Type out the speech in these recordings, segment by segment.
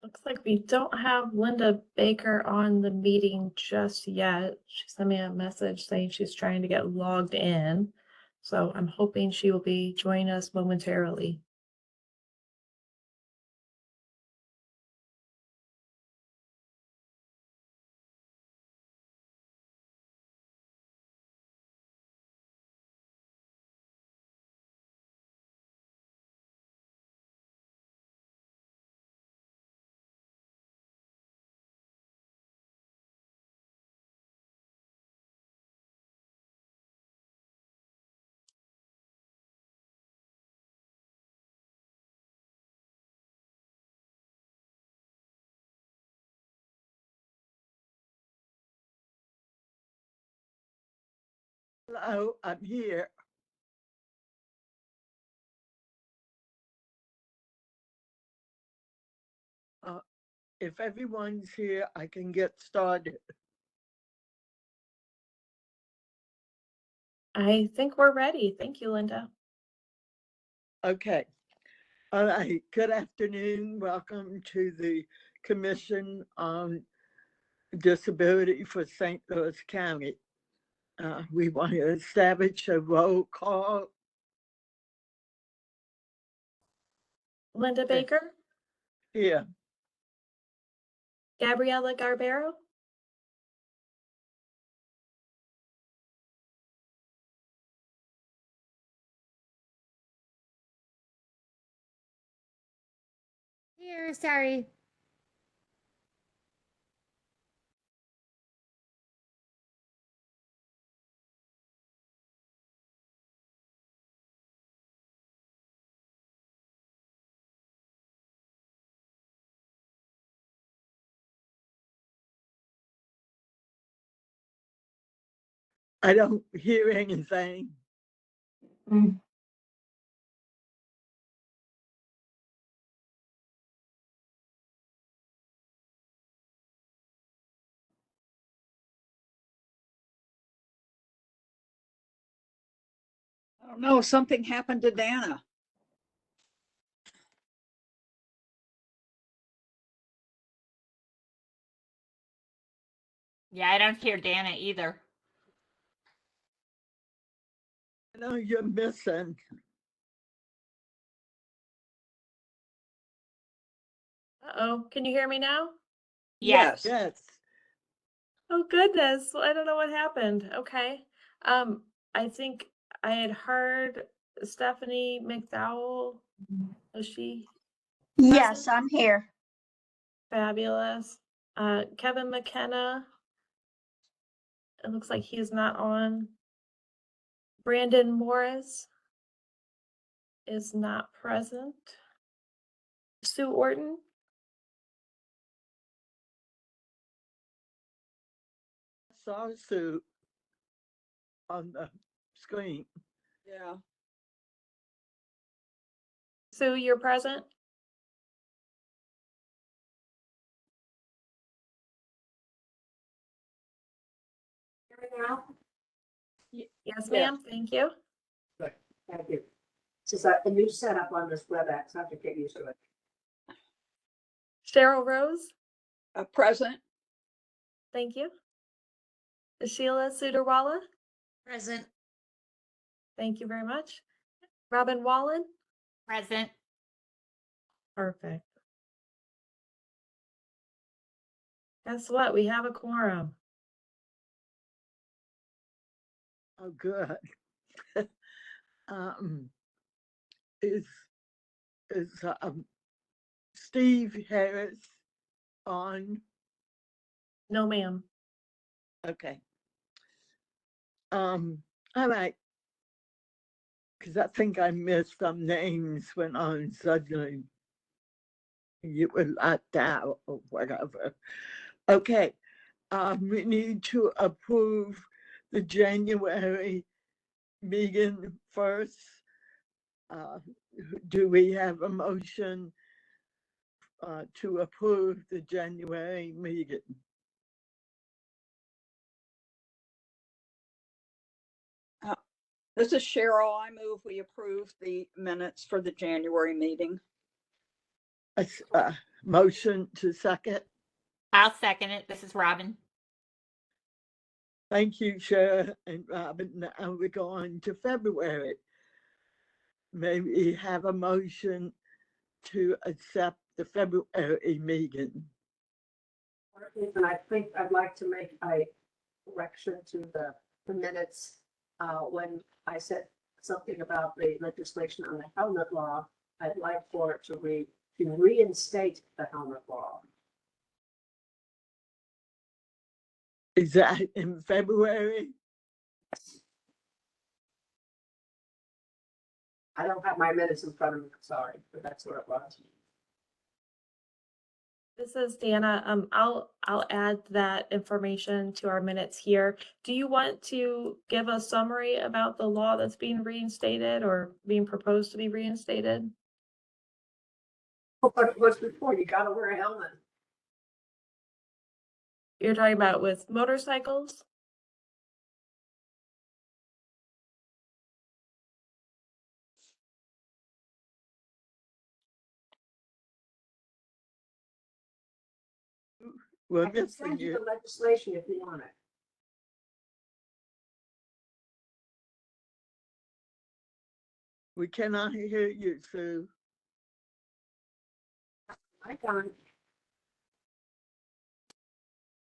Looks like we don't have Linda Baker on the meeting just yet. She sent me a message saying she's trying to get logged in. So I'm hoping she will be joining us momentarily. Hello, I'm here. If everyone's here, I can get started. I think we're ready. Thank you, Linda. Okay. All right. Good afternoon. Welcome to the Commission on Disability for St. Louis County. We want to establish a roll call. Linda Baker, Here. Gabriella Garbero, Here, sorry. I don't hear anything. I don't know, something happened to Dana. Yeah, I don't hear Dana either. I know you're missing. Uh-oh, can you hear me now? Yes. Yes. Oh goodness, well, I don't know what happened. Okay. I think I had heard Stephanie McDowell. Was she Yes, present? I'm here. Fabulous. Kevin McKenna. It looks like he's not on. Brandon Morris is not present. Sue Orton. Saw Sue on the screen. Yeah. Sue, you're present? Hear me now? Yes, ma'am. Thank you. Good, thank you. This is a new setup on this WebEx, I have to get used to it. Cheryl Rose. Present. Thank you. Sheila Sudarwala. Present. Thank you very much. Robin Wallen. Present. Perfect. Guess what? We have a quorum. Oh, good. Is Steve Harris on? No, ma'am. Okay. All right. Because I think I missed some names when on suddenly you were locked out or whatever. Okay. We need to approve the January meeting first. Do we have a motion to approve the January meeting? This is Cheryl. I move we approve the minutes for the January meeting. Motion to second. I'll second it. This is Robin. Thank you, Sharon and Robin. Now we're going to February. May we have a motion to accept the February meeting? And I think I'd like to make a correction to the minutes. When I said something about the legislation on the helmet law, I'd like for it to read, to reinstate the helmet law. Is that in February? I don't have my minutes in front of me, sorry, but that's what it was. This is Dana. I'll add that information to our minutes here. Do you want to give a summary about the law that's being reinstated or being proposed to be reinstated? What it was before, you gotta wear a helmet. You're talking about with motorcycles? We're I can missing send you you. the legislation if you want it. We cannot hear you, Sue. I can't.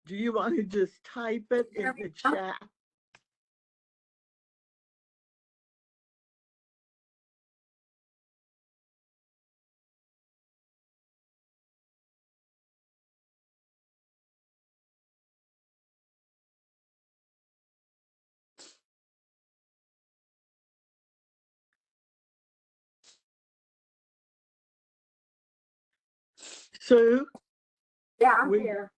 Do you want to just type it in the chat? Sue, Yeah, I'm We- here.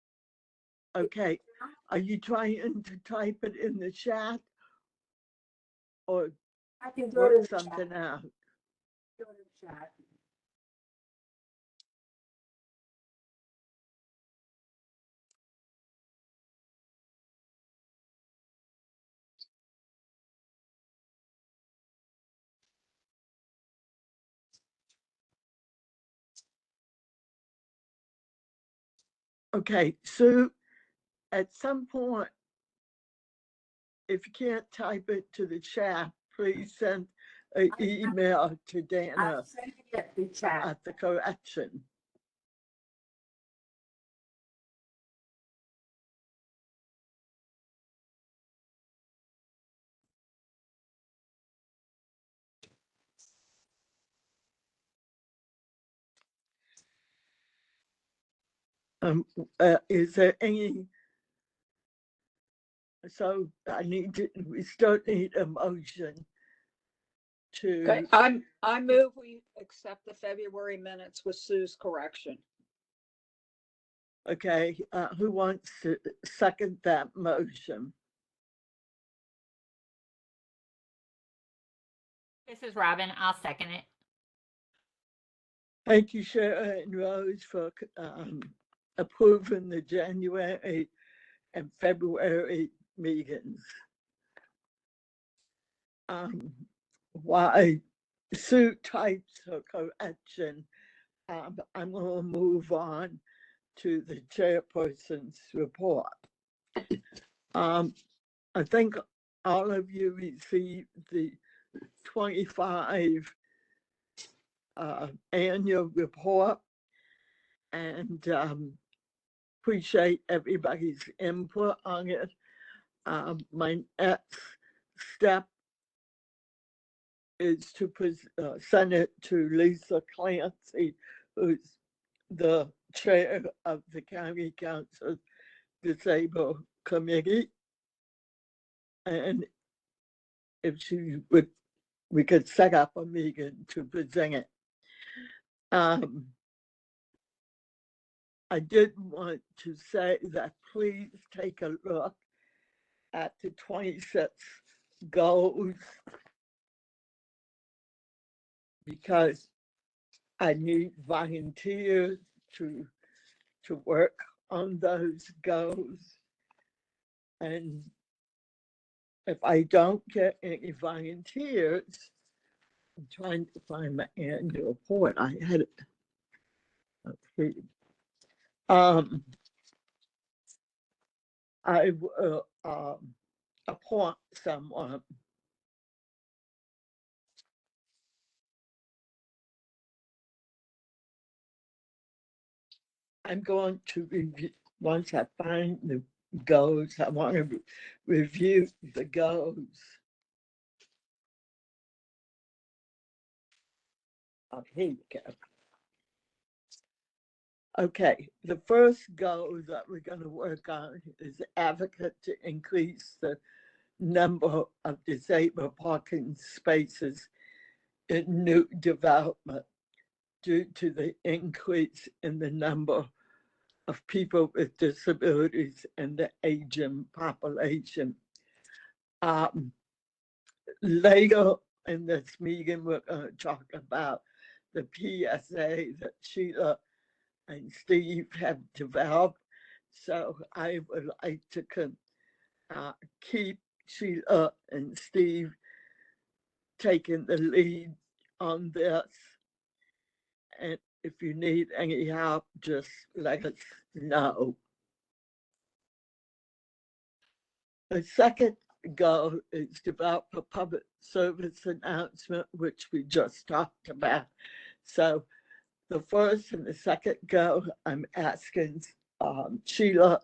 okay. Are you trying to type it in the chat or I can do it in work the chat. something out? Do it in the chat. Okay, Sue, at some point, if you can't type it to the chat, please send an email to I'm Dana sending it in the chat. at the correction. Is there any? So we still need a motion Okay, to, I move we accept the February minutes with Sue's correction. okay, who wants to second that motion? This is Robin. I'll second it. Thank you, Sharon and Rose, for approving the January and February meetings. While Sue types her correction, I'm going to move on to the chairperson's report. I think all of you received the 25 annual report, and appreciate everybody's input on it. My next step is to send it to Lisa Clancy, who's the chair of the County Council Disabled Committee. And if she would, we could set up a meeting to present it. I did want to say that please take a look at the 26 goals, because I need volunteers to work on those goals. And if I don't get any volunteers, I'm trying to find my annual report. I had it up here. I will appoint someone. I'm going to review, once I find the goals, I want to review the goals. Oh, here you go. Okay, the first goal that we're going to work on is advocate to increase the number of disabled parking spaces in new development due to the increase in the number of people with disabilities and the aging population. Later in this meeting, we're going to talk about the PSA that Sheila and Steve have developed. So I would like to keep Sheila and Steve taking the lead on this. And if you need any help, just let us know. The second goal is develop a public service announcement, which we just talked about. So the first and the second goal, I'm asking Sheila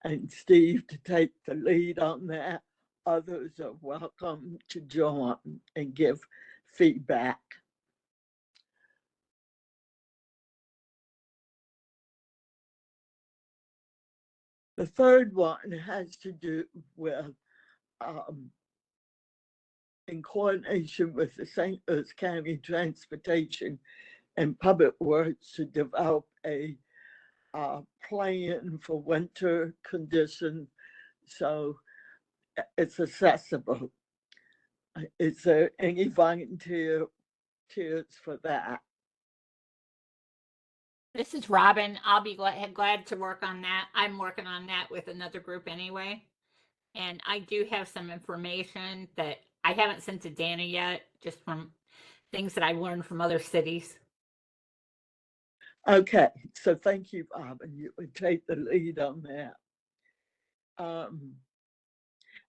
and Steve to take the lead on that. Others are welcome to join and give feedback. The third one has to do with in coordination with the St. Louis County Transportation and Public Works to develop a plan for winter conditions so it's accessible. Is there any volunteers for that? This is Robin. I'll be glad to work on that. I'm working on that with another group anyway. And I do have some information that I haven't sent to Dana yet, just from things that I learned from other cities. Okay, so thank you, Robin. You would take the lead on that.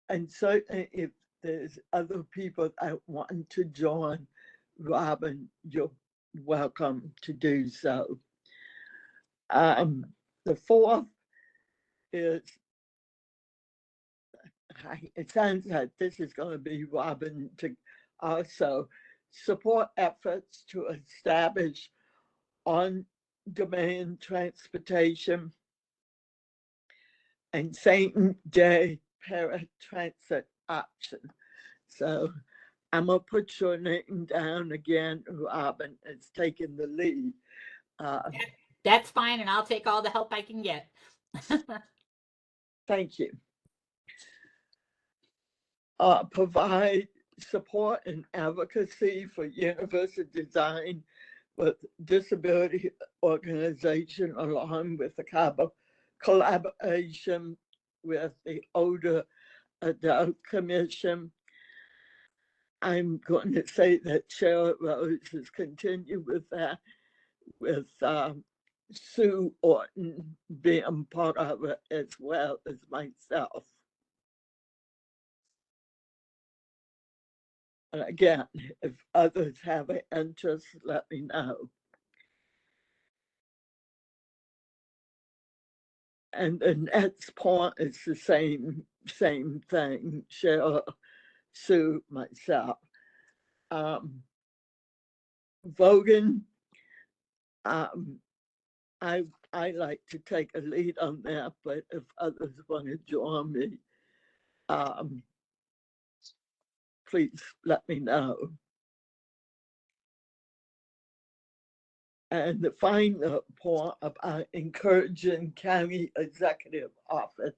And certainly if there's other people that want to join Robin, you're welcome to do so. The fourth is, it sounds like this is going to be Robin to also support efforts to establish on-demand transportation and same-day paratransit option. So I'm gonna put your name down again, Robin, is taking the lead. That's fine, and I'll take all the help I can get. Thank you. Provide support and advocacy for universal design with disability organization along with the collaboration with the Older Adult Commission. I'm going to say that Cheryl Rose has continued with that, with Sue Orton being part of it as well as myself. And again, if others have an interest, let me know. And the next point is the same thing, Cheryl, Sue, myself. Voting, I like to take a lead on that, but if others want to join me, please let me know. And the final point about encouraging county executive office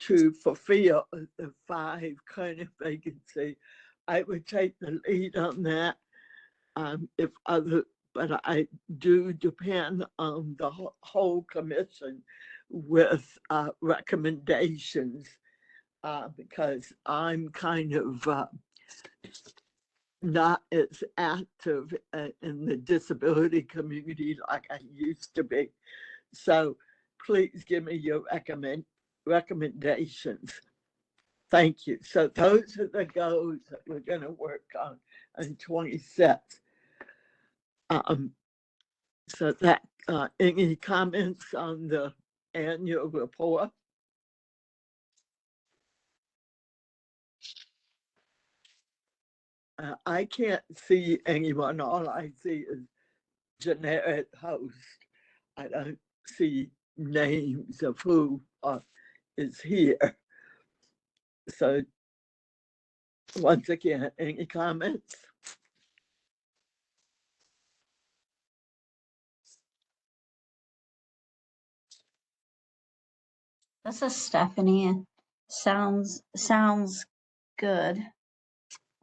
to fulfill the 5 current vacancy, I would take the lead on that. If other, but I do depend on the whole commission with recommendations because I'm kind of not as active in the disability community like I used to be. So please give me your recommendations. Thank you. So those are the goals that we're going to work on 26th. So that, any comments on the annual report? I can't see anyone. All I see is generic host. I don't see names of who is here. So once again, any comments? This is Stephanie. Sounds good.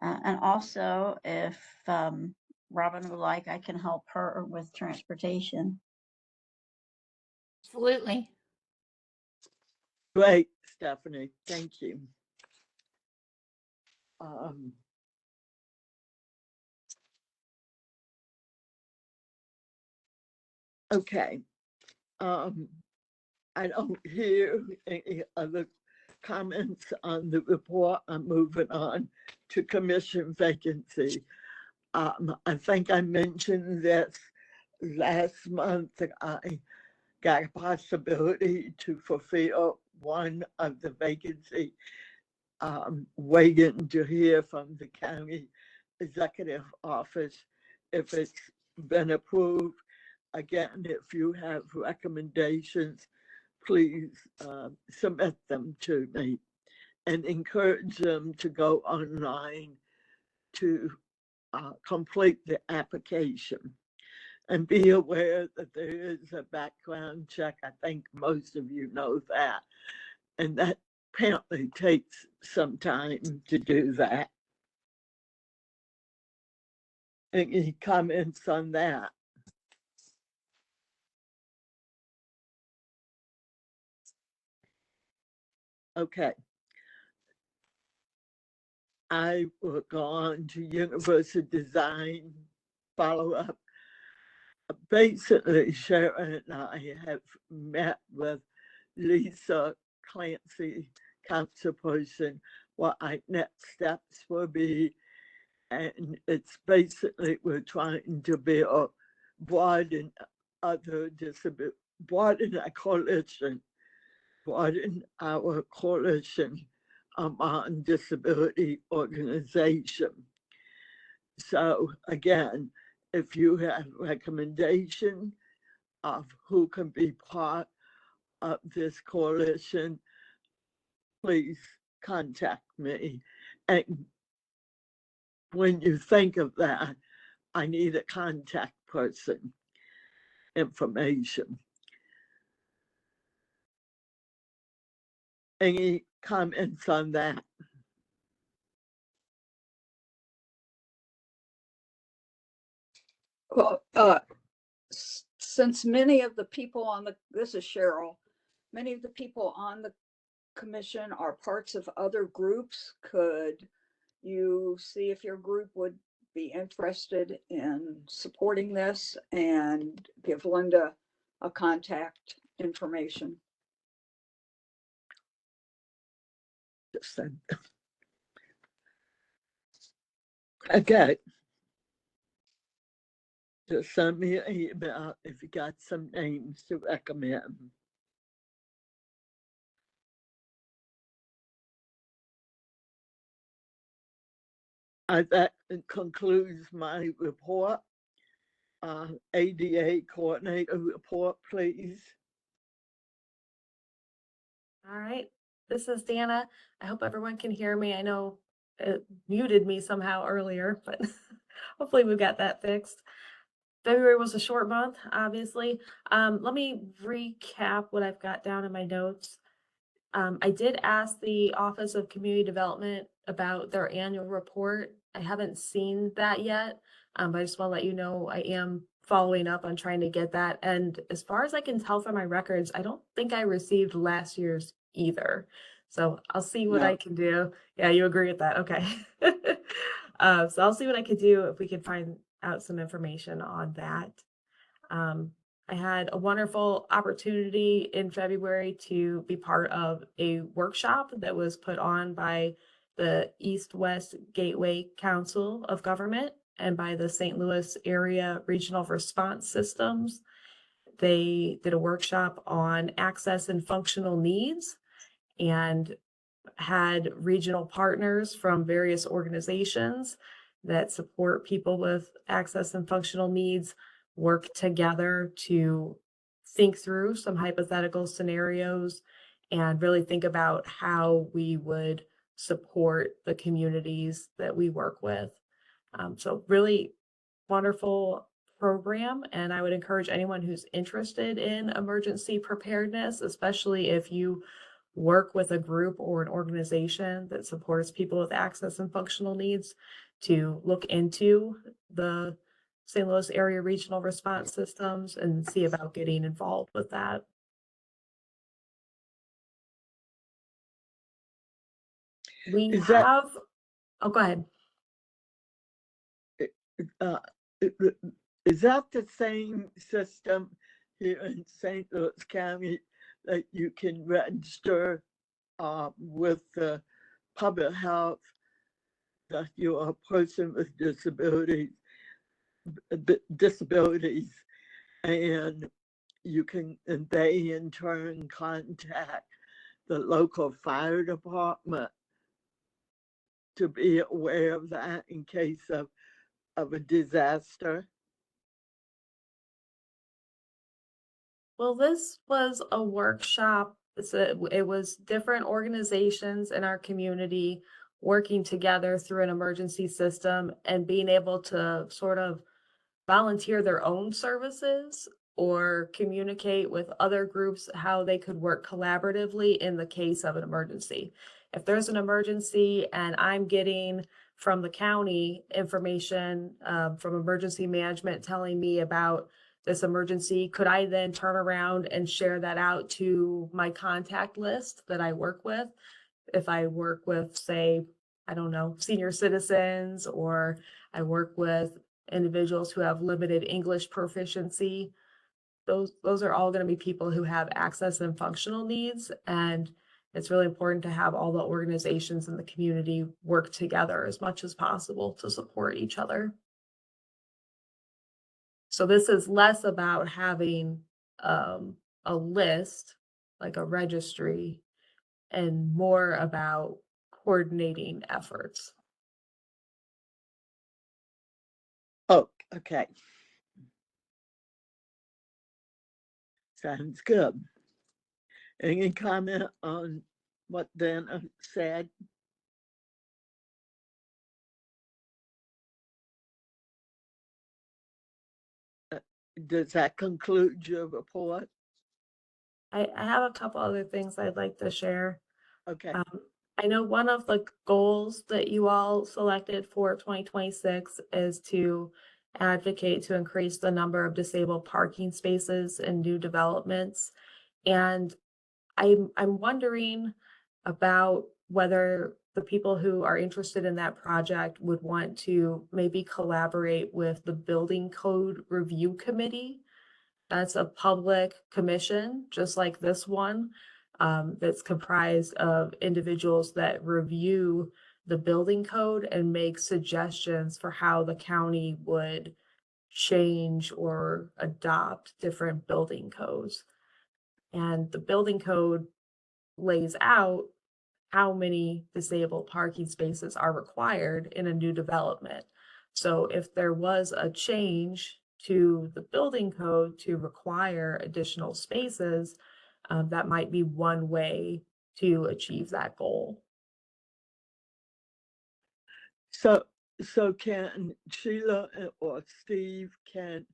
And also, if Robin would like, I can help her with transportation. Absolutely. Great, Stephanie. Thank you. Okay. I don't hear any other comments on the report. I'm moving on to commission vacancy. I think I mentioned this last month. I got a possibility to fulfill one of the vacancy. Waiting to hear from the county executive office if it's been approved. Again, if you have recommendations, please submit them to me and encourage them to go online to complete the application. And be aware that there is a background check. I think most of you know that. And that apparently takes some time to do that. Any comments on that? Okay. I will go on to Universal Design follow-up. Basically, Sharon and I have met with Lisa Clancy, councilperson, what our next steps will be. And it's basically, we're trying to build, broaden other disability, broaden our coalition among disability organization. So again, if you have recommendation of who can be part of this coalition, please contact me. And when you think of that, I need a contact person information. Any comments on that? Well, since many of the people on this is Cheryl, many of the people on the commission are parts of other groups. Could you see if your group would be interested in supporting this and give Linda a contact information? Just okay. Just send me an email if you got some names to recommend. That concludes my report. ADA coordinator report, please. All right, this is Dana. I hope everyone can hear me. I know it muted me somehow earlier, but hopefully we got that fixed. February was a short month, obviously. Let me recap what I've got down in my notes. I did ask the Office of Community Development about their annual report. I haven't seen that yet, but I just want to let you know I am following up on trying to get that. And as far as I can tell from my records, I don't think I received last year's either. So I'll see what I can do. Yeah, you agree with that? Okay. So I'll see what I could do if we could find out some information on that. I had a wonderful opportunity in February to be part of a workshop that was put on by the East West Gateway Council of Government and by the St. Louis Area Regional Response Systems. They did a workshop on access and functional needs and had regional partners from various organizations that support people with access and functional needs work together to think through some hypothetical scenarios and really think about how we would support the communities that we work with. So really wonderful program, and I would encourage anyone who's interested in emergency preparedness, especially if you work with a group or an organization that supports people with access and functional needs, to look into the St. Louis Area Regional Response Systems and see about getting involved with that. We Is that- have, oh, go ahead. uh, i- is that the same system here in St. Louis County that you can register with the public health that you're a person with disabilities, and you can, and they in turn contact the local fire department to be aware of that in case of a disaster? Well, this was a workshop. It was different organizations in our community working together through an emergency system and being able to sort of volunteer their own services or communicate with other groups how they could work collaboratively in the case of an emergency. If there's an emergency and I'm getting from the county information from emergency management telling me about this emergency, could I then turn around and share that out to my contact list that I work with? If I work with, say, I don't know, senior citizens, or I work with individuals who have limited English proficiency, those are all going to be people who have access and functional needs. And it's really important to have all the organizations in the community work together as much as possible to support each other. So this is less about having a list, like a registry, and more about coordinating efforts. Oh, okay. Sounds good. Any comment on what Dana said? Does that conclude your report? I have a couple other things I'd like to share. Okay. I know one of the goals that you all selected for 2026 is to advocate to increase the number of disabled parking spaces in new developments. And I'm wondering about whether the people who are interested in that project would want to maybe collaborate with the Building Code Review Committee. That's a public commission, just like this one, that's comprised of individuals that review the building code and make suggestions for how the county would change or adopt different building codes. And the building code lays out how many disabled parking spaces are required in a new development. So if there was a change to the building code to require additional spaces, that might be one way to achieve that goal. So can Sheila or Steve can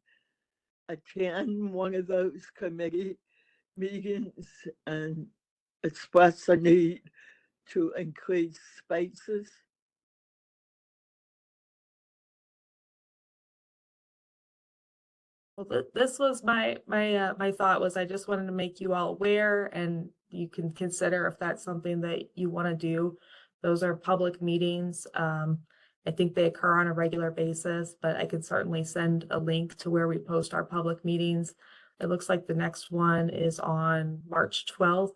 attend one of those committee meetings and express a need to increase spaces? Well, this was my thought was I just wanted to make you all aware, and you can consider if that's something that you want to do. Those are public meetings. I think they occur on a regular basis, but I could certainly send a link to where we post our public meetings It looks like the next one is on March 12th,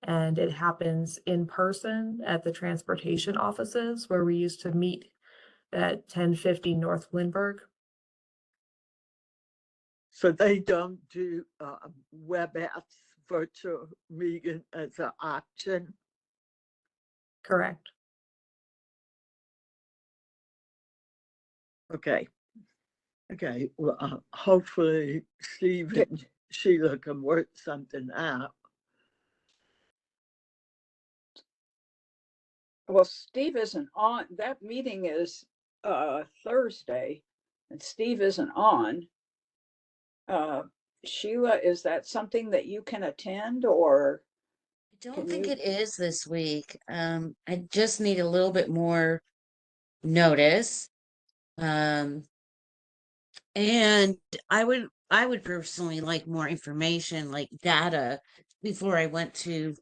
and it happens in person at the transportation offices where we used to meet at 1050 North Lindbergh. So they don't do WebEx virtual meeting as an option? Correct. Okay. Okay, well, hopefully Steve and Sheila can work something out. Well, Steve isn't on, that meeting is Thursday, and Steve isn't on. Sheila, is that something that you can attend, or? I don't Can think you- it is this week. I just need a little bit more notice. And I would personally like more information, like data, before I went to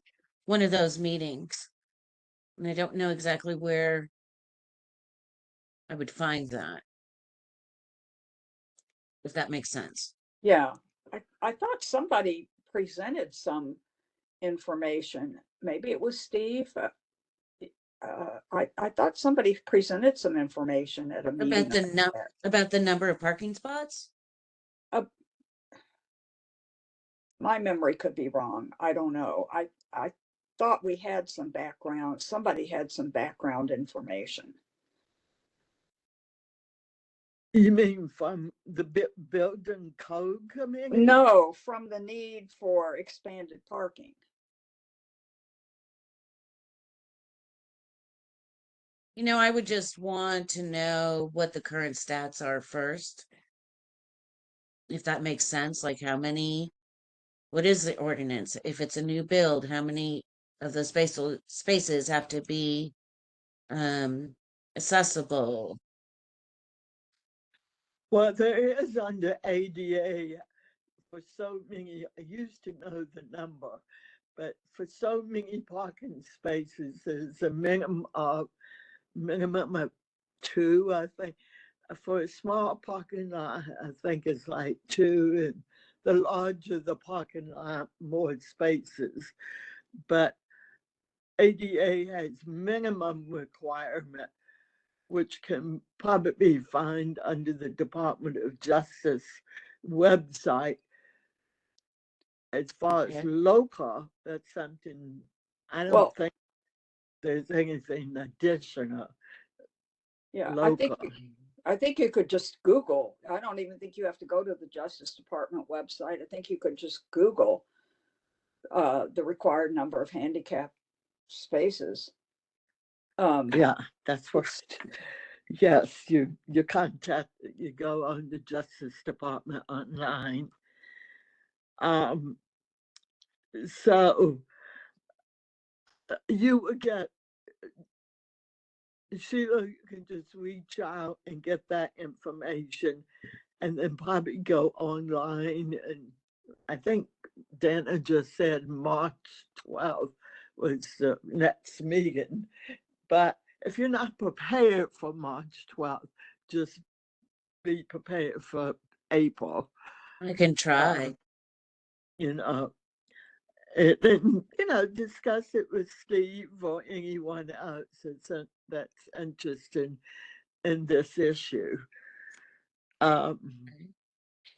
one of those meetings. And I don't know exactly where I would find that, if that makes sense. Yeah, I thought somebody presented some information. Maybe it was Steve. I thought somebody presented some information at a meeting. About the number of parking spots? My memory could be wrong. I don't know. I thought we had some background, somebody had some background information. You mean from the building code committee? No, from the need for expanded parking. You know, I would just want to know what the current stats are first. If that makes sense, like how many, what is the ordinance? If it's a new build, how many of the spaces have to be accessible? Well, there is under ADA for so many, I used to know the number, but for so many parking spaces, there's a minimum of 2, I think. For a small parking lot, I think it's like 2, and the larger the parking lot, more spaces. But ADA has minimum requirement, which can probably be found under the Department of Justice website. As far as Okay. local, that's something, I don't Well, think there's anything additional yeah, local. I think you could just Google. I don't even think you have to go to the Justice Department website. I think you could just Google the required number of handicap spaces. Yeah, that's what, yes, you contact, you go on the Justice Department online. So you would get, Sheila, you can just reach out and get that information, and then probably go online. And I think Dana just said March 12th was the next meeting. But if you're not prepared for March 12th, just be prepared for April. I can try. You know, and then, discuss it with Steve or anyone else that's interested in this issue. And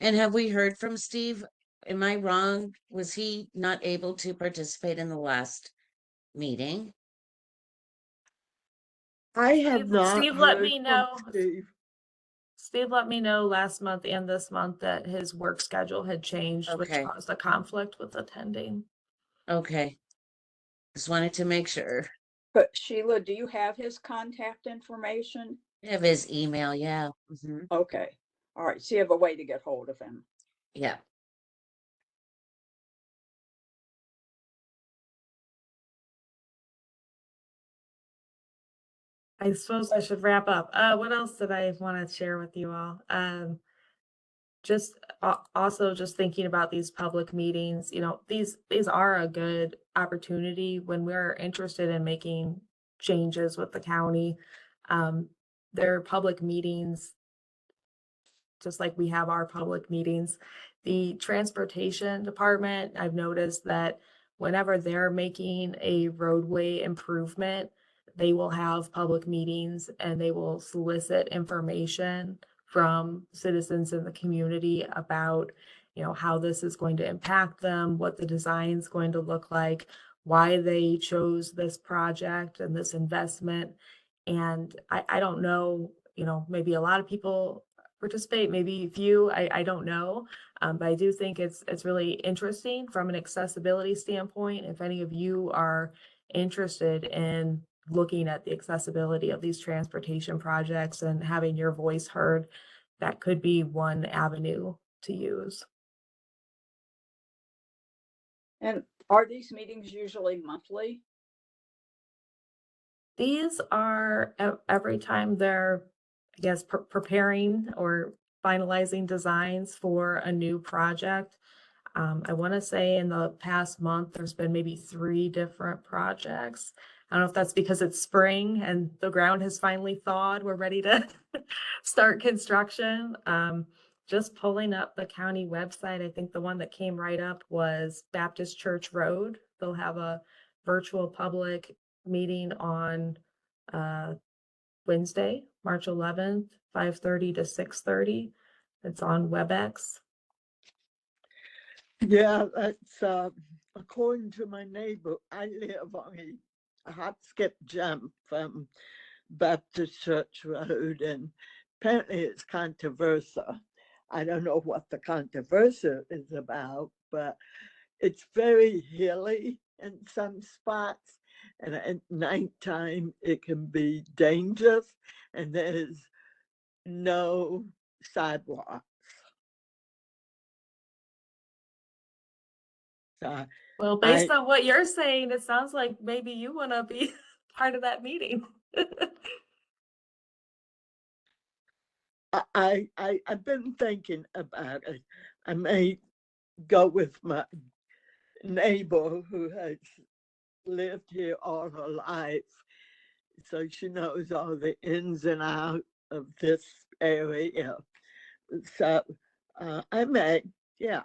have we heard from Steve? Am I wrong? Was he not able to participate in the last meeting? I have not Steve let heard me from know. Steve. Steve let me know last month and this month that his work schedule had changed, which Okay. caused a conflict with attending. Okay. Just wanted to make sure. But Sheila, do you have his contact information? I have his email, yeah. Okay. All right. So you have a way to get hold of him. Yeah. I suppose I should wrap up. What else did I want to share with you all? Just also just thinking about these public meetings, these are a good opportunity when we're interested in making changes with the county. There are public meetings just like we have our public meetings. The transportation department, I've noticed that whenever they're making a roadway improvement, they will have public meetings and they will solicit information from citizens in the community about, how this is going to impact them, what the design is going to look like, why they chose this project and this investment. And I don't know, maybe a lot of people participate, maybe few, I don't know. But I do think it's really interesting from an accessibility standpoint. If any of you are interested in looking at the accessibility of these transportation projects and having your voice heard, that could be one avenue to use. And are these meetings usually monthly? These are every time they're, I guess, preparing or finalizing designs for a new project. I want to say in the past month, there's been maybe 3 different projects. I don't know if that's because it's spring and the ground has finally thawed. We're ready to start construction. Just pulling up the county website, I think the one that came right up was Baptist Church Road. They'll have a virtual public meeting on Wednesday, March 11th, 5:30 to 6:30. It's on WebEx. Yeah, that's according to my neighbor. I live on a hop, skip, jump from Baptist Church Road, and apparently it's controversial. I don't know what the controversy is about, but it's very hilly in some spots, and at nighttime it can be dangerous, and there is no sidewalk. So Well, based on what you're saying, it sounds like maybe you want to be part of that meeting. I've been thinking about it. I may go with my neighbor who has lived here all her life, so she knows all the ins and outs of this area. So I may, yeah.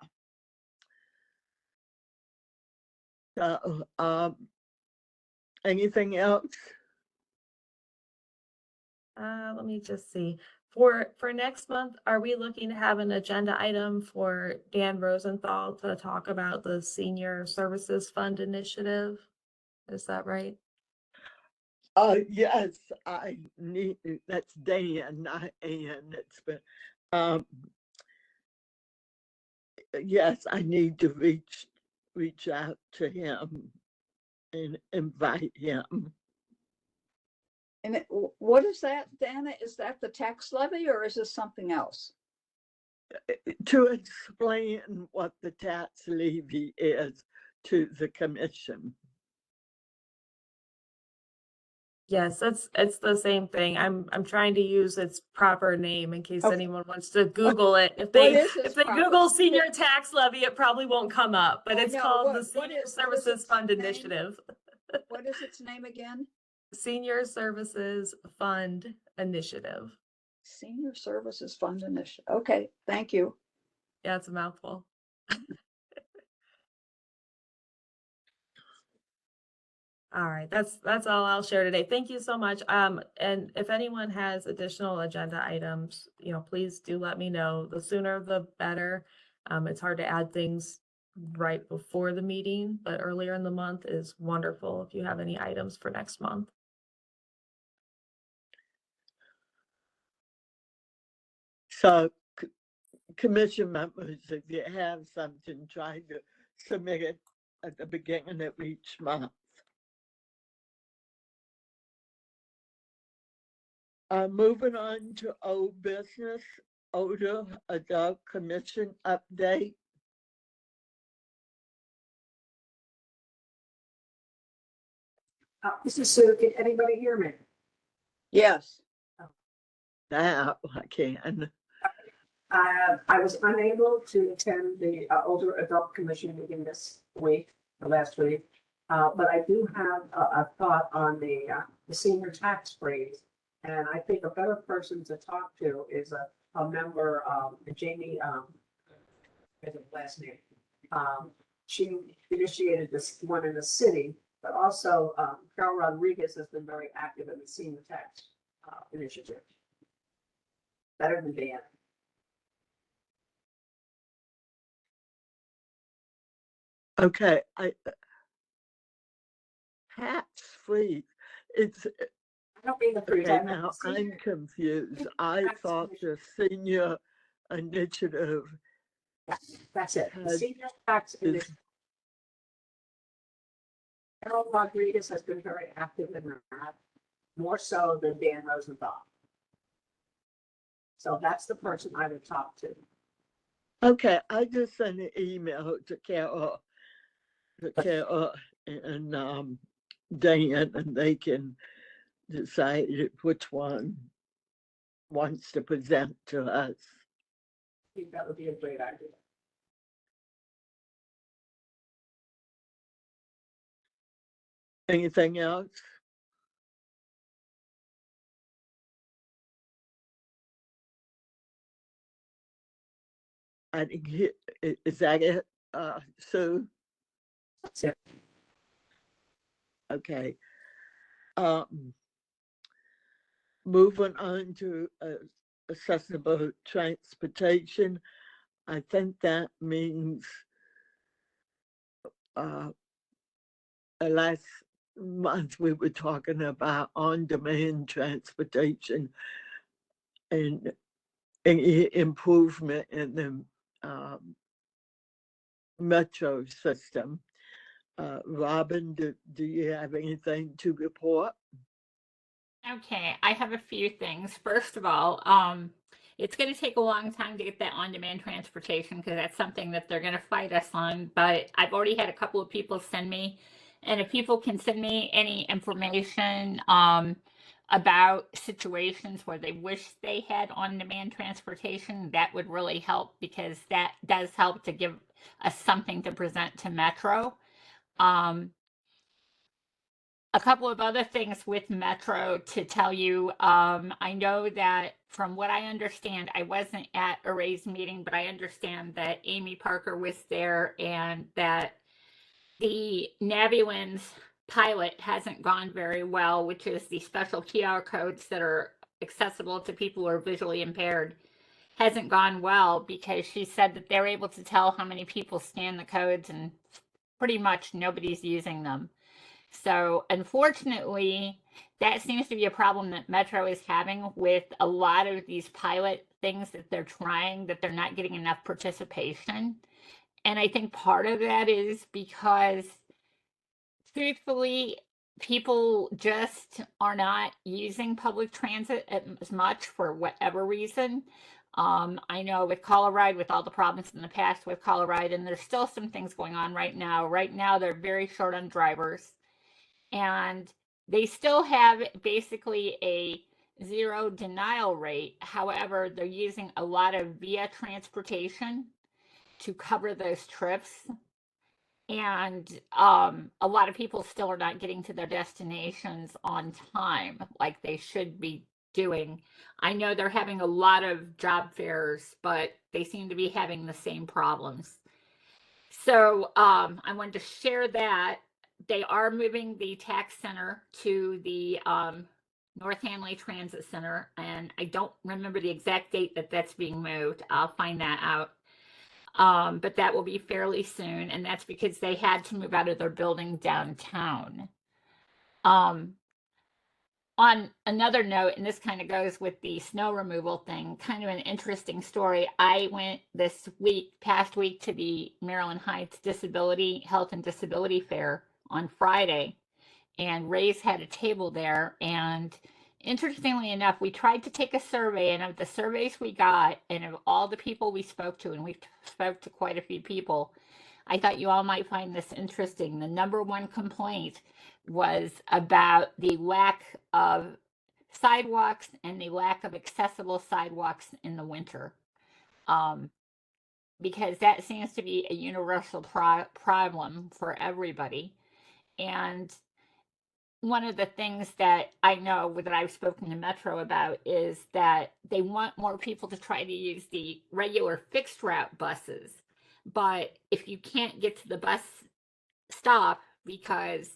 So anything else? Let me just see. For next month, are we looking to have an agenda item for Dan Rosenthal to talk about the Senior Services Fund initiative? Is that right? Yes, I need, that's Dan, not Ann. It's been, yes, I need to reach out to him and invite him. And what is that, Dana? Is that the tax levy or is this something else? To explain what the tax levy is to the commission. Yes, it's the same thing. I'm trying to use its proper name in case Okay. anyone wants to Google it. If What they is its if they proper- Google senior tax levy, it probably won't come up, but I it's know. called the What Senior is Services its Fund name? Initiative. What is its name again? Senior Services Fund Initiative. Senior Services Fund Initiative. Okay, thank you. Yeah, it's a mouthful. All right, that's all I'll share today. Thank you so much. And if anyone has additional agenda items, please do let me know. The sooner the better. It's hard to add things right before the meeting, but earlier in the month is wonderful if you have any items for next month. So commission members, if you have something, try to submit it at the beginning of each month. Moving on to old business, older adult commission update. This is Sue. Can anybody hear me? Yes. Now I can. I was unable to attend the older adult commission meeting this week, or last week. But I do have a thought on the senior tax freeze. And I think a better person to talk to is a member, Jamie, I the last name. She initiated this one in the city, but also Carol Rodriguez has been very active in the senior tax initiative. Better than Dan. Okay, tax free. It's I don't mean the freeze. okay I meant now. the I'm senior confused. I tax thought the initiative. senior initiative That's it. The had senior tax is initiative. Carol Rodriguez has been very active in that, more so than Dan Rosenthal. So that's the person I would talk to. okay. I just sent an email to Carol, and Dan, and they can decide which one wants to present to us. I think that would be a great idea. Anything else? I didn't hear, is that it, Sue? That's it. Okay. Moving on to accessible transportation. I think that means last month we were talking about on-demand transportation and any improvement in the metro system. Robin, do you have anything to report? Okay, I have a few things. First of all, it's going to take a long time to get that on-demand transportation because that's something that they're going to fight us on. But I've already had a couple of people send me, and if people can send me any information about situations where they wish they had on-demand transportation, that would really help because that does help to give us something to present to Metro. A couple of other things with Metro to tell you. I know that from what I understand, I wasn't at a raised meeting, but I understand that Amy Parker was there and that the Navulins pilot hasn't gone very well, which is the special QR codes that are accessible to people who are visually impaired, hasn't gone well because she said that they're able to tell how many people scan the codes and pretty much nobody's using them. So unfortunately, that seems to be a problem that Metro is having with a lot of these pilot things that they're trying, that they're not getting enough participation. And I think part of that is because, truthfully, people just are not using public transit as much for whatever reason. I know with Colorado, with all the problems in the past with Colorado, and there's still some things going on right now. Right now, they're very short on drivers and they still have basically a zero denial rate. However, they're using a lot of via transportation to cover those trips. And a lot of people still are not getting to their destinations on time like they should be doing. I know they're having a lot of job fairs, but they seem to be having the same problems. So I wanted to share that they are moving the tax center to the North Hanley Transit Center, and I don't remember the exact date that that's being moved. I'll find that out. But that will be fairly soon, and that's because they had to move out of their building downtown. On another note, and this kind of goes with the snow removal thing, kind of an interesting story. I went this past week, to the Maryland Heights Disability Health and Disability Fair on Friday, and Ray's had a table there. And interestingly enough, we tried to take a survey, and of the surveys we got, and of all the people we spoke to, and we spoke to quite a few people, I thought you all might find this interesting. The number one complaint was about the lack of sidewalks and the lack of accessible sidewalks in the winter. Because that seems to be a universal problem for everybody. And one of the things that I know that I've spoken to Metro about is that they want more people to try to use the regular fixed route buses. But if you can't get to the bus stop because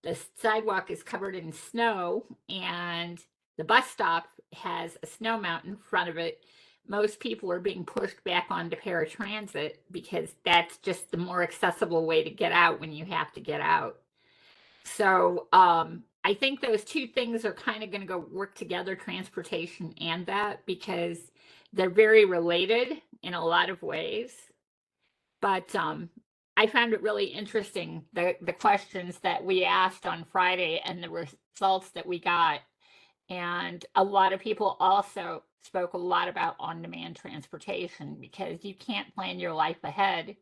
the sidewalk is covered in snow and the bus stop has a snow mountain in front of it, most people are being pushed back onto paratransit because that's just the more accessible way to get out when you have to get out. So I think those two things are kind of going to go work together, transportation and that, because they're very related in a lot of ways. But I found it really interesting, the questions that we asked on Friday and the results that we got. And a lot of people also spoke a lot about on-demand transportation because you can't plan your life ahead.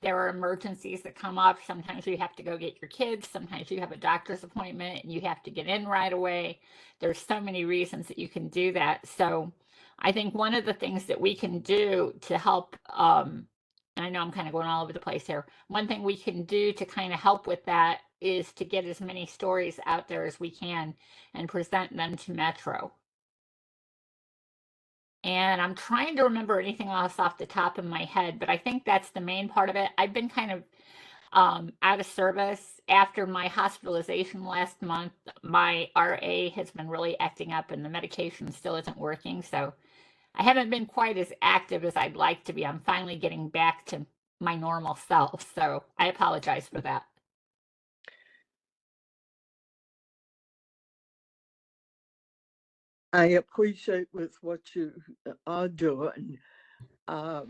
There are emergencies that come up. Sometimes you have to go get your kids. Sometimes you have a doctor's appointment and you have to get in right away. There's so many reasons that you can do that. So I think one of the things that we can do to help, and I know I'm kind of going all over the place here. One thing we can do to kind of help with that is to get as many stories out there as we can and present them to Metro. And I'm trying to remember anything else off the top of my head, but I think that's the main part of it. I've been kind of out of service after my hospitalization last month. My RA has been really acting up and the medication still isn't working. So I haven't been quite as active as I'd like to be. I'm finally getting back to my normal self. So I apologize for that. I appreciate with what you are doing. I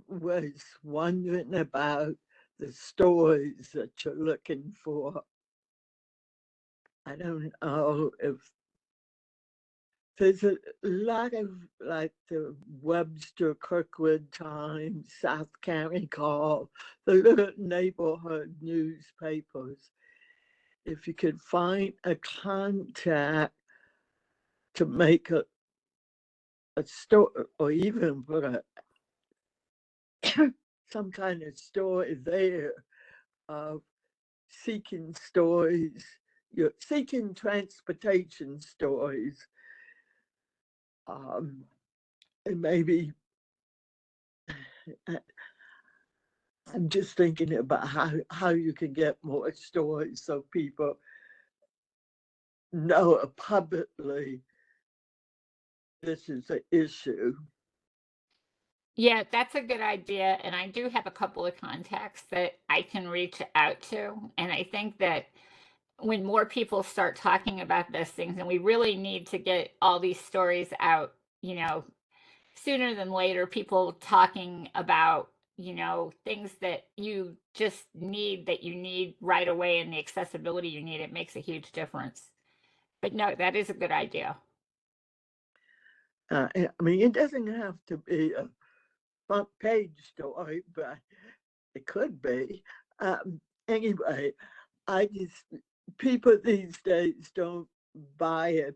was wondering about the stories that you're looking for. I don't know if there's a lot of like the Webster Kirkwood Times, South County Call, the little neighborhood newspapers. If you could find a contact to make a story, or even put a some kind of story there of seeking stories, you're seeking transportation stories, and maybe I'm just thinking about how you can get more stories so people know publicly this is an issue. Yeah, that's a good idea. And I do have a couple of contacts that I can reach out to. And I think that when more people start talking about those things, and we really need to get all these stories out, sooner than later, people talking about, things that you just need, that you need right away, and the accessibility you need, it makes a huge difference. But no, that is a good idea. I mean, it doesn't have to be a front page story, but it could be. Anyway, people these days don't buy a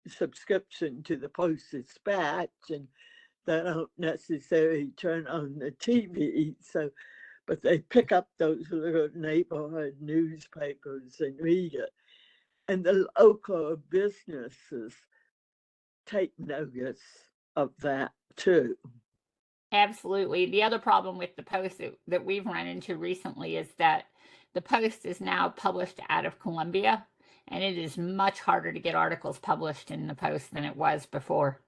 subscription to the Post-Dispatch, and they don't necessarily turn on the TV. So, but they pick up those little neighborhood newspapers and read it. And the local businesses take notice of that too. Absolutely. The other problem with the Post that we've run into recently is that the Post is now published out of Columbia, and it is much harder to get articles published in the Post than it was before.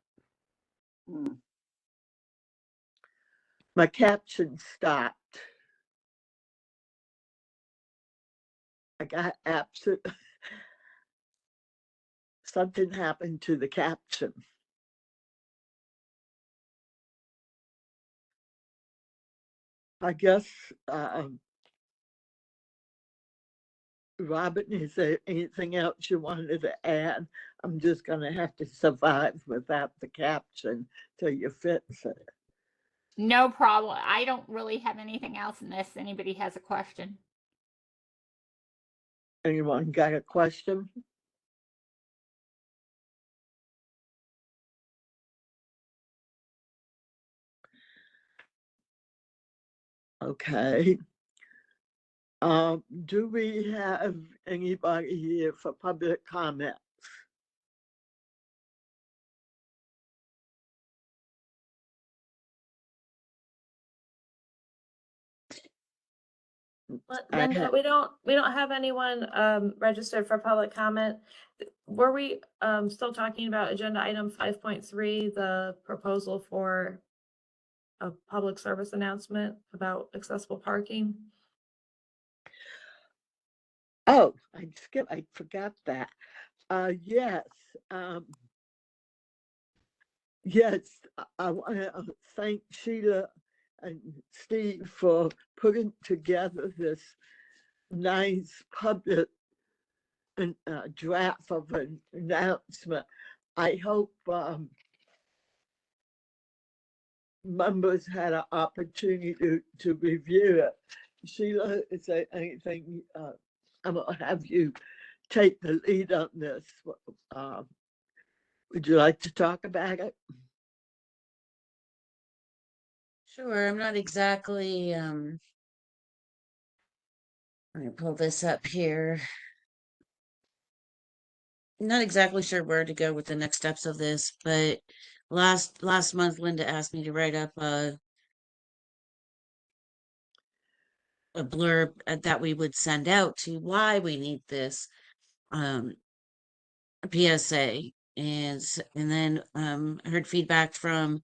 My caption stopped. I got absolute. Something happened to the caption. I guess, Robin, is there anything else you wanted to add? I'm just going to have to survive without the caption till you fix it. No problem. I don't really have anything else unless anybody has a question. Anyone got a question? Okay. Do we have anybody here for public comment? I Linda, ha- we don't have anyone registered for public comment. Were we still talking about agenda item 5.3, the proposal for a public service announcement about accessible parking? Oh, I forgot that. Yes, yes, I want to thank Sheila and Steve for putting together this nice public draft of an announcement. I hope members had an opportunity to review it. Sheila, is there anything, I'm gonna have you take the lead on this. Would you like to talk about it? Sure, I'm not exactly, let me pull this up here. Not exactly sure where to go with the next steps of this, but last month Linda asked me to write up a blurb that we would send out to why we need this PSA, and then I heard feedback from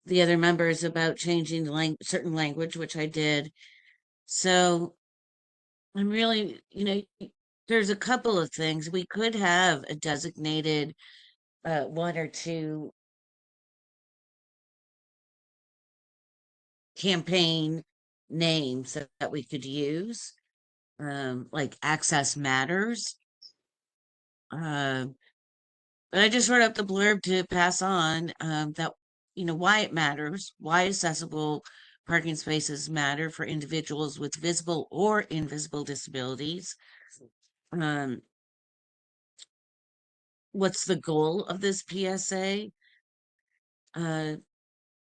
the other members about changing the certain language, which I did. So I'm really, there's a couple of things we could have a designated one or two campaign names that we could use, like Access Matters. But I just wrote up the blurb to pass on that, why it matters, why accessible parking spaces matter for individuals with visible or invisible disabilities. Um, what's the goal of this PSA? And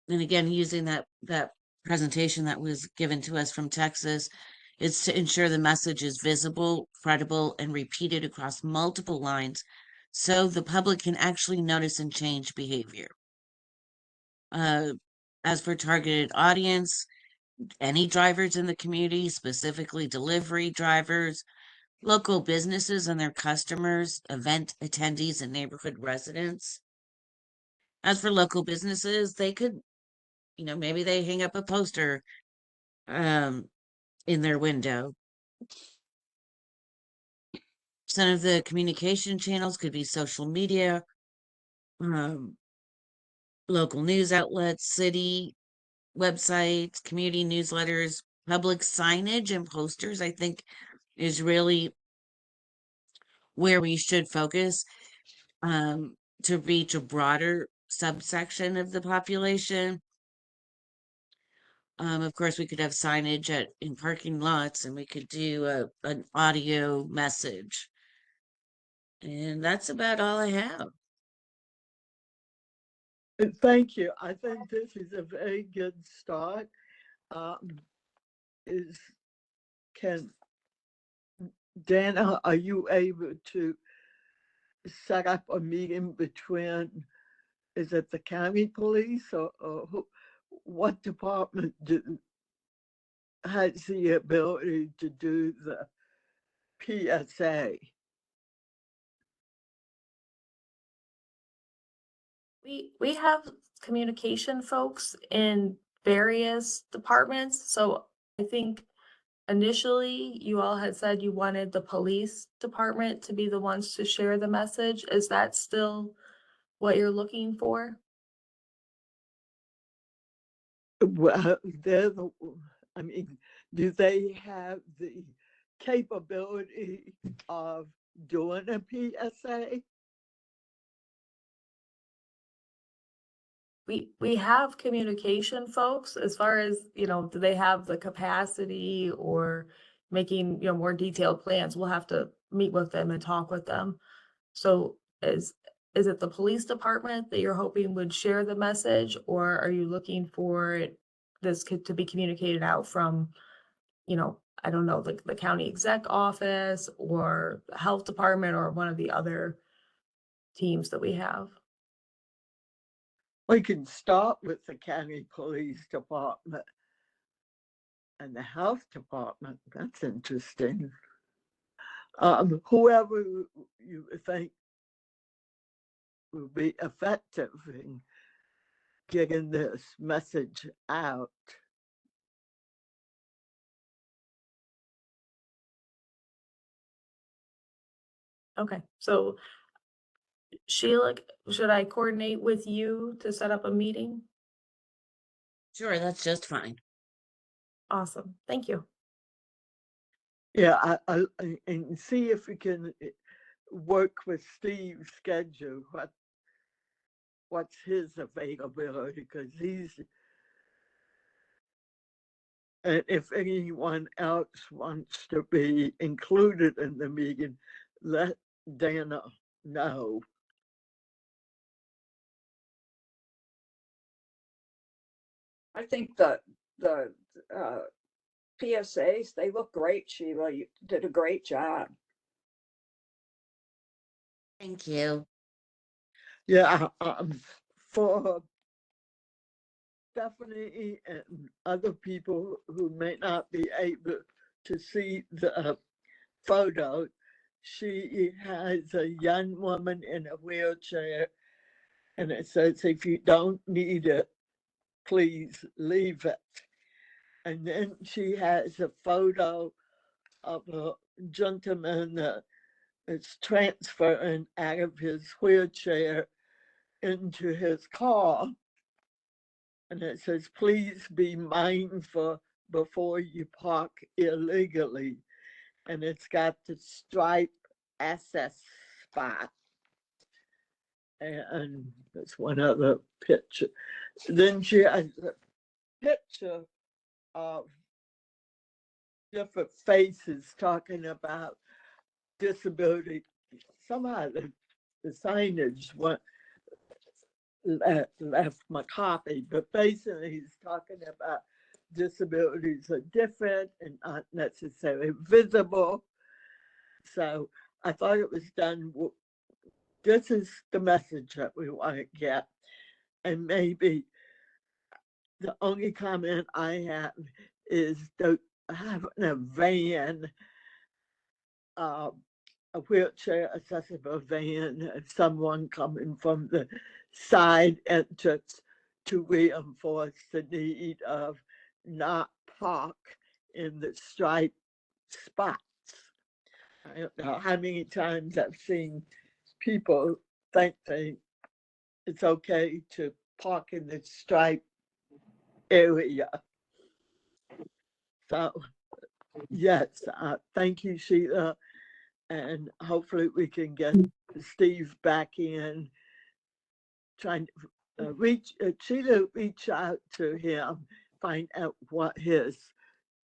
again, using that presentation that was given to us from Texas, is to ensure the message is visible, credible, and repeated across multiple lines so the public can actually notice and change behavior. As for targeted audience, any drivers in the community, specifically delivery drivers, local businesses and their customers, event attendees, and neighborhood residents. As for local businesses, they could, maybe they hang up a poster in their window. Some of the communication channels could be social media, local news outlets, city websites, community newsletters, public signage and posters, I think is really where we should focus to reach a broader subsection of the population. Of course, we could have signage in parking lots, and we could do an audio message. And that's about all I have. Thank you. I think this is a very good start. Dana, are you able to set up a meeting between, is it the county police or what department has the ability to do the PSA? We have communication folks in various departments, so I think initially you all had said you wanted the police department to be the ones to share the message. Is that still what you're looking for? Well, I mean, do they have the capability of doing a PSA? We have communication folks as far as, do they have the capacity or making, more detailed plans? We'll have to meet with them and talk with them. So is it the police department that you're hoping would share the message, or are you looking for to be communicated out from, I don't know, like the county exec office or the health department or one of the other teams that we have. We can start with the county police department and the health department. That's interesting. Whoever you think will be effective in getting this message out. Okay, so Sheila, should I coordinate with you to set up a meeting? Sure, that's just fine. Awesome, thank you. Yeah, and see if we can work with Steve's schedule. What's his availability? Because and if anyone else wants to be included in the meeting, let Dana know. I think the PSAs, they look great, Sheila. You did a great job. Thank you. Yeah, for Stephanie and other people who may not be able to see the photo, she has a young woman in a wheelchair, and it says, if you don't need it, please leave it. And then she has a photo of a gentleman that is transferring out of his wheelchair into his car. And it says, please be mindful before you park illegally. And it's got the stripe access spot. And there's one other picture. Then she has a picture of different faces talking about disability. Somehow the signage went left my copy, but basically he's talking about disabilities are different and not necessarily visible. So I thought it was done. This is the message that we want to get. And maybe the only comment I have is having a van, a wheelchair accessible van, and someone coming from the side entrance to reinforce the need of not park in the striped spots. I don't know how many times I've seen people think it's okay to park in the striped area. So yes, thank you, Sheila. And hopefully we can get Steve back in, trying to reach out to him, find out what his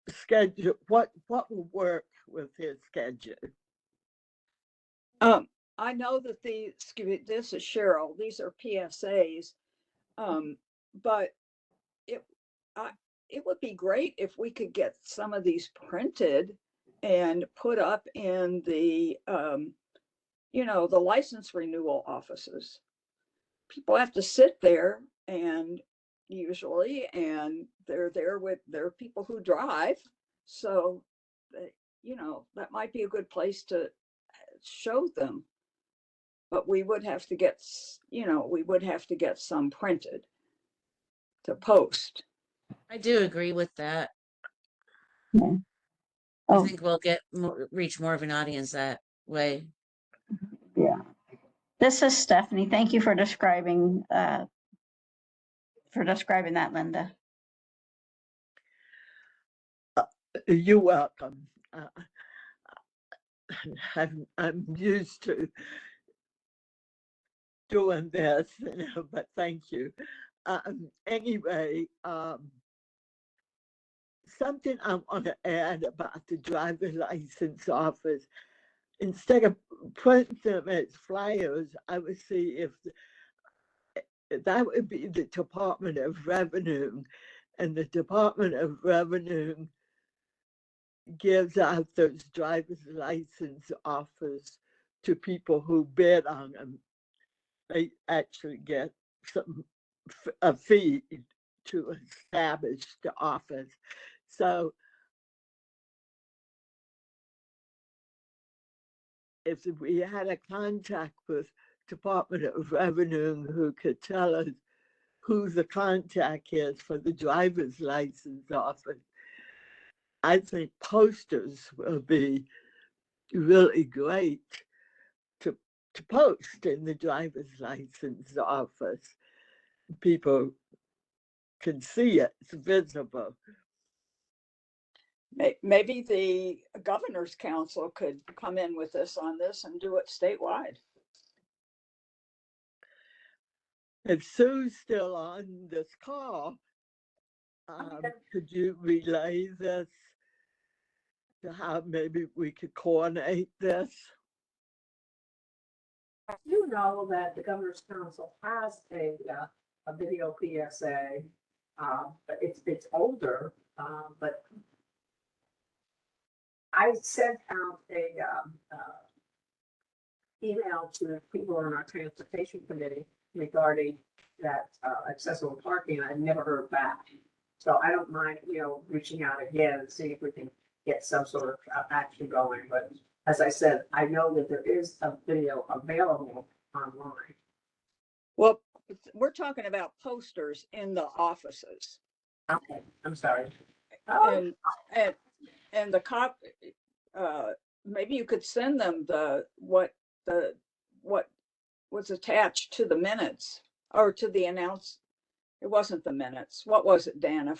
schedule, what will work with his schedule. I know that this is Cheryl, these are PSAs, but it would be great if we could get some of these printed and put up in the the license renewal offices. People have to sit there and they're there with their people who drive. So, that might be a good place to show them. But we would have to get some printed to post. I do agree with that. Yeah. I Oh, think we'll reach more of an audience that way. yeah. This is Stephanie. Thank you for describing that, Linda. You're welcome. I'm used to doing this, but thank you. Anyway, something I want to add about the driver license office. Instead of putting them as flyers, I would see if that would be the Department of Revenue, and the Department of Revenue gives out those driver's license offers to people who bid on them. They actually get a fee to establish the office. So if we had a contact with Department of Revenue who could tell us who the contact is for the driver's license office, I think posters will be really great to post in the driver's license office. People can see it, it's visible. Maybe the governor's council could come in with us on this and do it statewide. If Sue's still on this call, could you relay this to how maybe we could coordinate this? I do know that the governor's council has a video PSA, but it's older, but I sent out a email to people on our transportation committee regarding that accessible parking. I never heard back. So I don't mind, reaching out again and seeing if we can get some sort of action going. But as I said, I know that there is a video available online. Well, we're talking about posters in the offices. Okay, I'm sorry. And the cop, maybe you could send them what was attached to the minutes or to the it wasn't the minutes. What was it, Dana?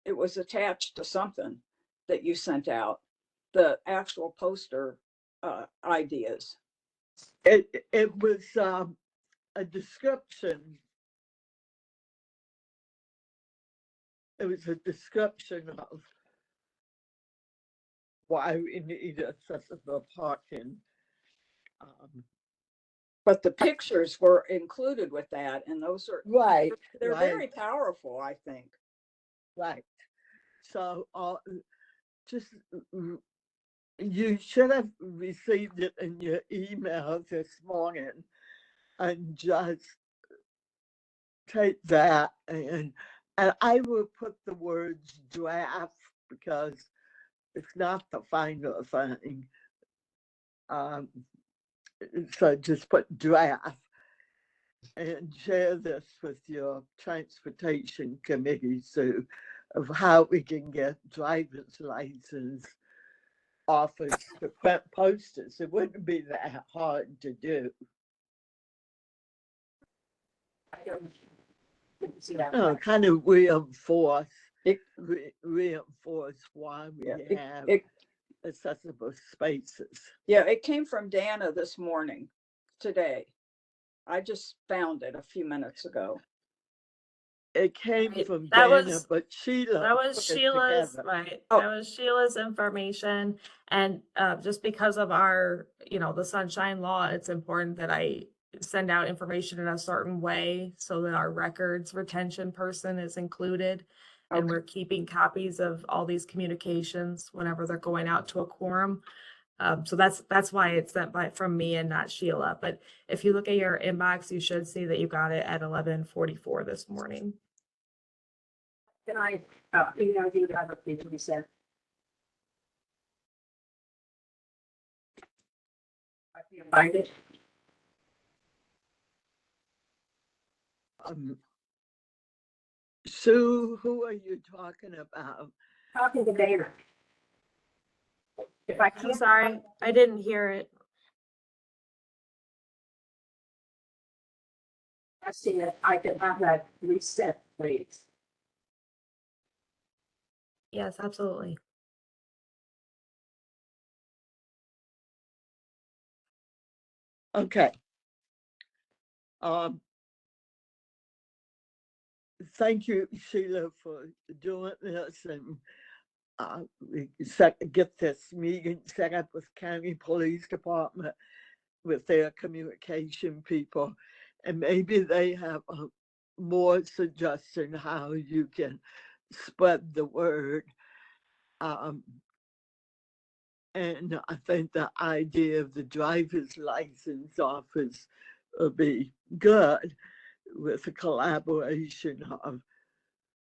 It was attached to something that you sent out, the actual poster ideas. It was a description. It was a description of why we need accessible parking. But the pictures were included with that, and those are Right. they're right, very powerful, I think. right. So just you should have received it in your email this morning, and just take that and I will put the words draft because it's not the final thing. So just put draft and share this with your transportation committee, Sue, of how we can get driver's license offers to print posters. It wouldn't be that hard to do. I didn't see that. Kind of reinforce why we have accessible spaces. Yeah, it came from Dana this morning, today. I just found it a few minutes ago. It came Right, from that Dana, was- but Sheila. That was put it Sheila's, together. right, Oh. that was Sheila's information, and just because of our, the sunshine law, it's important that I send out information in a certain way so that our records retention person is included. And Okay. we're keeping copies of all these communications whenever they're going out to a quorum. So that's why it's sent from me and not Sheila. But if you look at your inbox, you should see that you got it at 11:44 this morning. Can I email you the other thing we sent? I can find it. Sue, who are you talking about? Talking to Dana. If I I'm can't, sorry, I didn't hear it. I see it, I can have that reset, please. Yes, absolutely. Okay. Thank you, Sheila, for doing this, and we get this meeting set up with County Police Department with their communication people, and maybe they have more suggestion how you can spread the word. And I think the idea of the driver's license office would be good with the collaboration of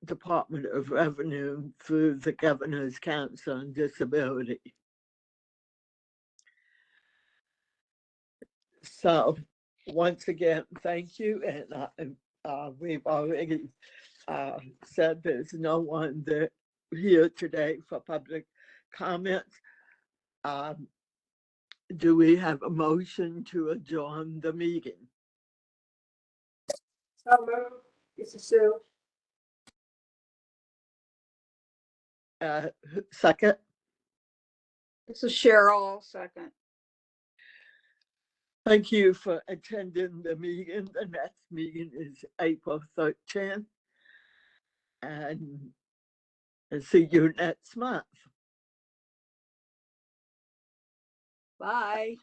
Department of Revenue through the Governor's Council on Disability. So once again, thank you. And we've already said there's no one that here today for public comments. Do we have a motion to adjourn the meeting? So moved. This is Sue. Second, This is Cheryl, second. thank you for attending the meeting. The next meeting is April 13th. And I'll see you next month. Bye.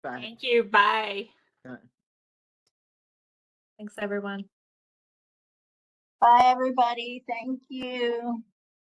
Bye. Thank you. Bye. Thanks, everyone. Bye, everybody. Thank you.